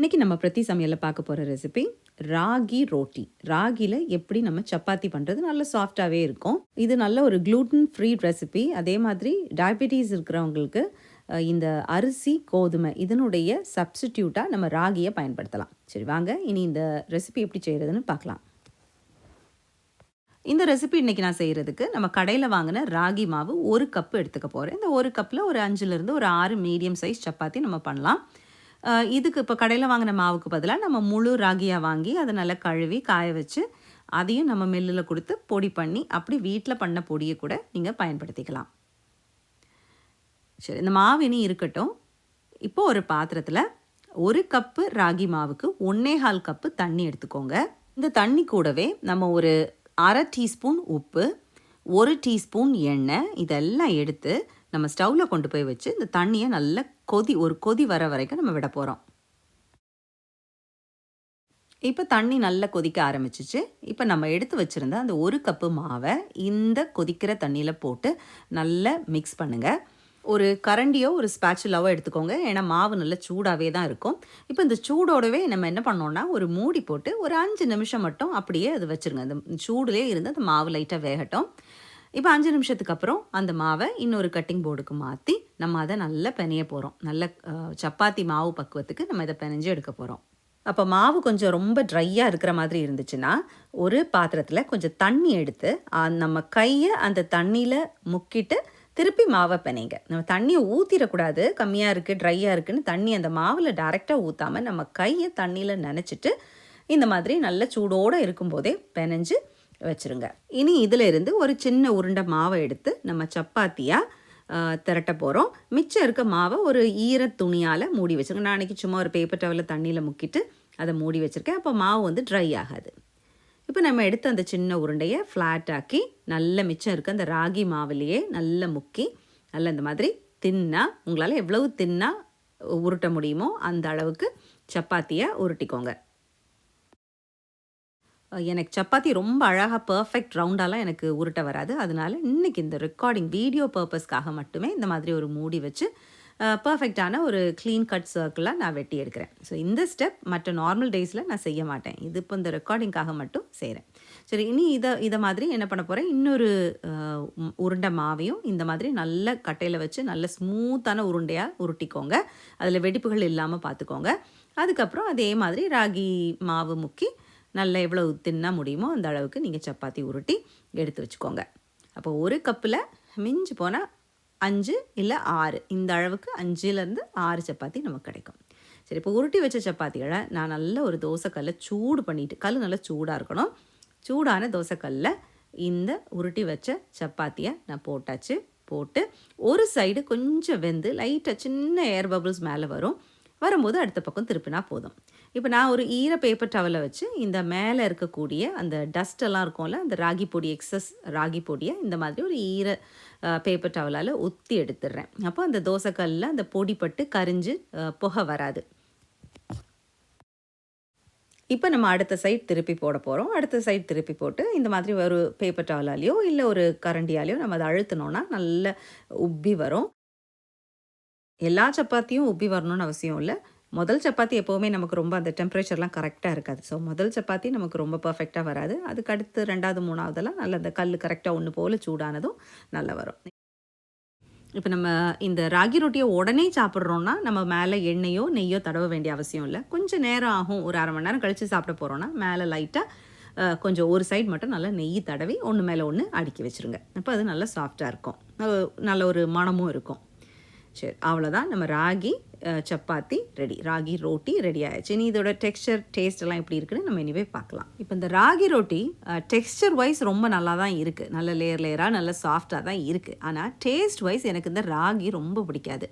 இன்றைக்கி நம்ம பிரதி சமையலில் பார்க்க போகிற ரெசிபி ராகி ரோட்டி. ராகியில் எப்படி நம்ம சப்பாத்தி பண்ணுறது நல்ல சாஃப்டாகவே இருக்கும். இது நல்ல ஒரு gluten ஃப்ரீ ரெசிபி. அதே மாதிரி டயபெட்டிஸ் இருக்கிறவங்களுக்கு இந்த அரிசி கோதுமை இதனுடைய சப்ஸ்டிடியூட்டாக நம்ம ராகியை பயன்படுத்தலாம். சரி வாங்க இனி இந்த ரெசிபி எப்படி செய்கிறதுன்னு பார்க்கலாம். இந்த ரெசிபி இன்றைக்கி நான் செய்கிறதுக்கு நம்ம கடையில் வாங்கின ராகி மாவு 1 கப்பு எடுத்துக்க போகிறேன். இந்த 1 கப்பில் ஒரு 5லேருந்து ஒரு 6 மீடியம் சைஸ் சப்பாத்தி நம்ம பண்ணலாம். இதுக்கு இப்போ கடையில் வாங்கின மாவுக்கு பதிலாக நம்ம முழு ராகியாக வாங்கி அதை நல்லா கழுவி காய வச்சு அதையும் நம்ம மில்லில் கொடுத்து பொடி பண்ணி அப்படி வீட்டில் பண்ண பொடியை கூட நீங்கள் பயன்படுத்திக்கலாம். சரி, இந்த மாவு இனி இருக்கட்டும். இப்போது ஒரு பாத்திரத்தில் 1 கப்பு ராகி மாவுக்கு 1.25 கப்பு தண்ணி எடுத்துக்கோங்க. இந்த தண்ணி கூடவே நம்ம ஒரு 1/2 டீஸ்பூன் உப்பு, 1 டீஸ்பூன் எண்ணெய் இதெல்லாம் எடுத்து நம்ம ஸ்டவ்வில் கொண்டு போய் வச்சு இந்த தண்ணியை நல்லா ஒரு கொதி வர வரைக்கும் நம்ம விட போகிறோம். இப்போ தண்ணி நல்லா கொதிக்க ஆரம்பிச்சிச்சு. இப்போ நம்ம எடுத்து வச்சுருந்த அந்த 1 கப்பு மாவை இந்த கொதிக்கிற தண்ணியில் போட்டு நல்லா மிக்ஸ் பண்ணுங்கள். ஒரு கரண்டியோ ஒரு ஸ்பேச்சுலாவோ எடுத்துக்கோங்க, ஏன்னா மாவு நல்லா சூடாகவே தான் இருக்கும். இப்போ இந்த சூடோடவே நம்ம என்ன பண்ணோன்னா ஒரு மூடி போட்டு ஒரு 5 நிமிஷம் மட்டும் அப்படியே அது வச்சுருங்க. அந்த சூடுலேயே இருந்து அந்த மாவு லைட்டாக வேகட்டும். இப்போ 5 நிமிஷத்துக்கு அப்புறம் அந்த மாவை இன்னொரு கட்டிங் போர்டுக்கு மாற்றி நம்ம அதை நல்லா பெனைய போகிறோம். நல்ல சப்பாத்தி மாவு பக்குவத்துக்கு நம்ம இதை பெனைஞ்சு எடுக்க போகிறோம். அப்போ மாவு கொஞ்சம் ரொம்ப ட்ரையாக இருக்கிற மாதிரி இருந்துச்சுன்னா ஒரு பாத்திரத்தில் கொஞ்சம் தண்ணி எடுத்து நம்ம கையை அந்த தண்ணியில் முக்கிட்டு திருப்பி மாவை பெனைங்க. நம்ம தண்ணியை ஊற்றிடக்கூடாது. கம்மியாக இருக்குது ட்ரையாக இருக்குதுன்னு தண்ணி அந்த மாவில் டைரெக்டாக ஊற்றாமல் நம்ம கையை தண்ணியில் நனைச்சிட்டு இந்த மாதிரி நல்ல சூடோடு இருக்கும்போதே பெனைஞ்சு வச்சுருங்க. இனி இதில் இருந்து ஒரு சின்ன உருண்டை மாவை எடுத்து நம்ம சப்பாத்தியாக திரட்ட போகிறோம். மிச்சம் இருக்க மாவை ஒரு ஈர துணியால் மூடி வச்சுருங்க. நான் அன்றைக்கி சும்மா ஒரு பேப்பர் டவலில் தண்ணியில் முக்கிட்டு அதை மூடி வச்சுருக்கேன். அப்போ மாவு வந்து ட்ரை ஆகாது. இப்போ நம்ம எடுத்து அந்த சின்ன உருண்டையை ஃப்ளாட் ஆக்கி நல்ல மிச்சம் இருக்க அந்த ராகி மாவுலேயே நல்லா முக்கி நல்ல இந்த மாதிரி தின்னாக உங்களால் எவ்வளவு தின்னாக உருட்ட முடியுமோ அந்த அளவுக்கு சப்பாத்தியை உருட்டிக்கோங்க. எனக்கு சப்பாத்தி ரொம்ப அழகாக பர்ஃபெக்ட் ரவுண்டாலாம் எனக்கு உருட்ட வராது. அதனால இன்றைக்கி இந்த ரெக்கார்டிங் வீடியோ பர்பஸ்க்காக மட்டுமே இந்த மாதிரி ஒரு மூடி வச்சு பர்ஃபெக்டான ஒரு க்ளீன் கட் சர்க்கிளாக நான் வெட்டி எடுக்கிறேன். ஸோ இந்த ஸ்டெப் மற்ற நார்மல் டேஸில் நான் செய்ய மாட்டேன். இது இப்போ இந்த ரெக்கார்டிங்காக மட்டும் செய்கிறேன். சரி, இனி இதை மாதிரி என்ன பண்ண போகிறேன், இன்னொரு உருண்டை மாவையும் இந்த மாதிரி நல்ல கட்டையில் வச்சு நல்ல ஸ்மூத்தான உருண்டையாக உருட்டிக்கோங்க. அதில் வெடிப்புகள் இல்லாமல் பார்த்துக்கோங்க. அதுக்கப்புறம் அதே மாதிரி ராகி மாவு முக்கி நல்லா எவ்வளோ தின்னா முடியுமோ அந்த அளவுக்கு நீங்கள் சப்பாத்தி உருட்டி எடுத்து வச்சுக்கோங்க. அப்போ 1 கப்பில் மிஞ்சி போனால் 5 இல்லை 6 இந்த அளவுக்கு 5லேருந்து 6 சப்பாத்தி நமக்கு கிடைக்கும். சரி, இப்போ உருட்டி வச்ச சப்பாத்திகளை நான் நல்ல ஒரு தோசைக்கல்லை சூடு பண்ணிவிட்டு, கல் நல்லா சூடாக இருக்கணும். சூடான தோசைக்கல்லில் இந்த உருட்டி வச்ச சப்பாத்தியை நான் போட்டு ஒரு சைடு கொஞ்சம் வெந்து லைட்டாக சின்ன ஏர் பபிள்ஸ் மேலே வரும்போது அடுத்த பக்கம் திருப்பினா போதும். இப்போ நான் ஒரு ஈர பேப்பர் டவலை வச்சு இந்த மேலே இருக்கக்கூடிய அந்த டஸ்டெல்லாம் இருக்கும்ல, அந்த ராகி பொடி எக்ஸஸ் ராகி பொடியை இந்த மாதிரி ஒரு ஈர பேப்பர் டவலால் ஊற்றி எடுத்துடுறேன். அப்போ அந்த தோசைக்கல்லில் அந்த பொடி பட்டு கரிஞ்சு புகை வராது. இப்போ நம்ம அடுத்த சைட் திருப்பி போட போகிறோம். அடுத்த சைட் திருப்பி போட்டு இந்த மாதிரி ஒரு பேப்பர் டவலாலேயோ இல்லை ஒரு கரண்டியாலேயோ நம்ம அதை அழுத்தினோன்னா நல்ல உப்பி வரும். எல்லா சப்பாத்தியும் உப்பி வரணும்னு அவசியம் இல்லை. முதல் சப்பாத்தி எப்போவுமே நமக்கு ரொம்ப அந்த டெம்பரேச்சர்லாம் கரெக்டாக இருக்காது. ஸோ முதல் சப்பாத்தி நமக்கு ரொம்ப பர்ஃபெக்டாக வராது. அதுக்கு அடுத்து 2வது 3வதெல்லாம் நல்ல அந்த கல் கரெக்டாக ஒன்று போல் சூடானதும் நல்லா வரும். இப்போ நம்ம இந்த ராகி ரொட்டியை உடனே சாப்பிட்றோன்னா நம்ம மேலே எண்ணெயோ நெய்யோ தடவ வேண்டிய அவசியம் இல்லை. கொஞ்சம் நேரம் ஆகும். ஒரு 1/2 மணி நேரம் கழித்து சாப்பிட போகிறோன்னா மேலே லைட்டாக கொஞ்சம் ஒரு சைடு மட்டும் நல்லா நெய் தடவி ஒன்று மேலே ஒன்று அடுக்கி வச்சுருங்க. அப்போ அது நல்லா சாஃப்டாக இருக்கும், நல்ல ஒரு மணமும் இருக்கும். சரி, அவ்வளோதான். நம்ம ராகி சப்பாத்தி ரெடி, ராகி ரோட்டி ரெடி ஆயிடுச்சு. இனி இதோட டெக்ஸ்சர் டேஸ்ட் எல்லாம் எப்படி இருக்குன்னு நம்ம இனிவே பார்க்கலாம். இப்போ இந்த ராகி ரொட்டி டெக்ஸ்சர் வைஸ் ரொம்ப நல்லா தான் இருக்குது. நல்ல லேயராக நல்ல சாஃப்டாக தான் இருக்குது. ஆனால் டேஸ்ட் வைஸ் எனக்கு இந்த ராகி ரொம்ப பிடிக்காது.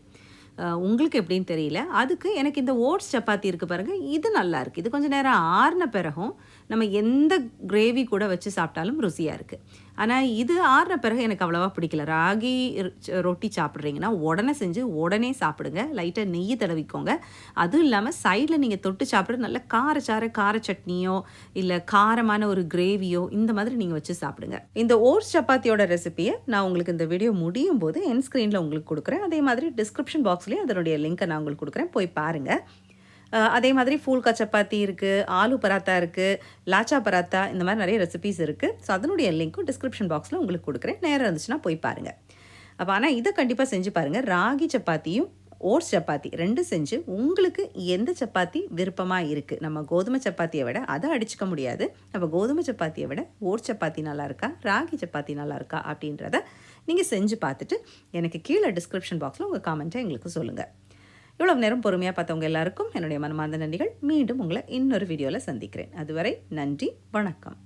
உங்களுக்கு எப்படின்னு தெரியல. அதுக்கு எனக்கு இந்த ஓட்ஸ் சப்பாத்தி இருக்குது பாருங்கள், இது நல்லா இருக்குது. இது கொஞ்சம் நேரம் ஆறின பிறகும் நம்ம எந்த கிரேவி கூட வச்சு சாப்பிட்டாலும் ருசியாக இருக்குது. ஆனால் இது ஆறின பிறகு எனக்கு அவ்வளோவா பிடிக்கல. ராகி ரொட்டி சாப்பிட்றீங்கன்னா உடனே செஞ்சு உடனே சாப்பிடுங்க. லைட்டாக நெய் தடவிக்கோங்க. அதுவும் இல்லாமல் சைடில் நீங்கள் தொட்டு சாப்பிட்றது நல்ல கார சட்னியோ இல்லை காரமான ஒரு கிரேவியோ இந்த மாதிரி நீங்கள் வச்சு சாப்பிடுங்க. இந்த ஓட்ஸ் சப்பாத்தியோட ரெசிபியை நான் உங்களுக்கு இந்த வீடியோ முடியும் போது என் ஸ்க்ரீனில் உங்களுக்கு கொடுக்குறேன். அதே மாதிரி டிஸ்கிரிப்ஷன் பாக்ஸ்லேயும் அதனுடைய லிங்க்கை நான் உங்களுக்கு கொடுக்குறேன், போய் பாருங்கள். அதே மாதிரி ஃபூல்கா சப்பாத்தி இருக்குது, ஆலு பராத்தா இருக்குது, லாச்சா பராத்தா இந்த மாதிரி நிறைய ரெசிபீஸ் இருக்குது. ஸோ அதனுடைய லிங்க்கும் டிஸ்கிரிப்ஷன் பாக்ஸில் உங்களுக்கு கொடுக்குறேன். நேரம் இருந்துச்சுன்னா போய் பாருங்கள். அப்போ ஆனால் இதை கண்டிப்பாக செஞ்சு பாருங்கள். ராகி சப்பாத்தியும் ஓட்ஸ் சப்பாத்தி 2 செஞ்சு உங்களுக்கு எந்த சப்பாத்தி விருப்பமாக இருக்குது. நம்ம கோதுமை சப்பாத்தியை விட அதை அடிச்சுக்க முடியாது. நம்ம கோதுமை சப்பாத்தியை விட ஓட்ஸ் சப்பாத்தி நல்லா இருக்கா, ராகி சப்பாத்தி நல்லா இருக்கா அப்படின்றத நீங்கள் செஞ்சு பார்த்துட்டு எனக்கு கீழே டிஸ்கிரிப்ஷன் பாக்ஸில் உங்கள் காமெண்ட்டை எங்களுக்கு சொல்லுங்கள். இவ்வளவு நேரம் பொறுமையாக பார்த்தவங்க எல்லாருக்கும் என்னுடைய மனமார்ந்த நன்றிகள். மீண்டும் உங்களை இன்னொரு வீடியோவில் சந்திக்கிறேன். அதுவரை நன்றி, வணக்கம்.